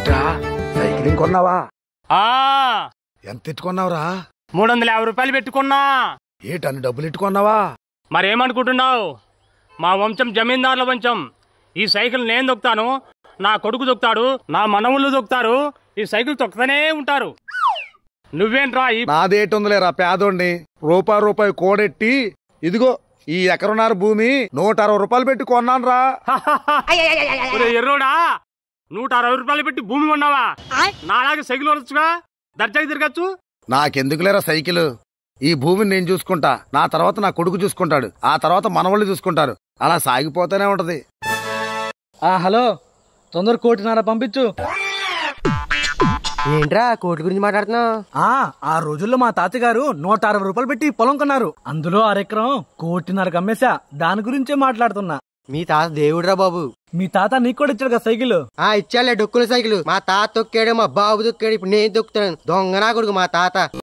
ఏట్రా సైకిలింగ్ కొన్నావా? ఎంత ఎట్టుకున్నావురా? 350 రూపాయలు పెట్టుకున్నా. ఏటన్ని డబ్బులు ఎట్టుకున్నావా? మరేమనుకుంటున్నావు? మా వంశం జమీందారుల వంశం. ఈ సైకిల్ నేను దొక్కుతాను, నా కొడుకు దొక్కుతాడు, నా మనవుళ్ళు దొక్కుతారు. ఈ సైకిల్ తొక్కుతూనే ఉంటారు. నువ్వేంట్రా? నాదేటుందిలేరా పేదోడిని. రూపాయి కోడెట్టి ఇదిగో ఈ ఎకరన్నర భూమి 160 రూపాయలు పెట్టి కొన్నాను రా. ఎర్రోడా, 160 రూపాయలు పెట్టి భూమి కొన్నావా? నాలాగే సైకిల్ వరచుగా దర్జాకి తిరగచ్చు. నాకెందుకులేరా సైకిల్? ఈ భూమిని నేను చూసుకుంటా, నా తర్వాత నా కొడుకు చూసుకుంటాడు, ఆ తర్వాత మనవాళ్ళు చూసుకుంటారు. అలా సాగిపోతూనే ఉంటది. హలో, తొందర 1.5 కోటి పంపించు. ఏంట్రా కోటి గురించి మాట్లాడుతున్నావు? ఆ రోజుల్లో మా తాతగారు 160 రూపాయలు పెట్టి పొలం కొన్నారు. అందులో 1/2 ఎకరం 1.5 కోటి అమ్మేశా. దాని గురించే మాట్లాడుతున్నా. మీ తాత దేవుడురా బాబు. మీ తాత నీకు కూడా ఇచ్చాడు కదా సైకిల్? ఇచ్చాలే డొక్కుల సైకిల్. మా తాత తొక్కాడు, మా బాబు తొక్కాడు, ఇప్పుడు నేను తొక్కుతాను. దొంగ నా కొడుకు మా తాత.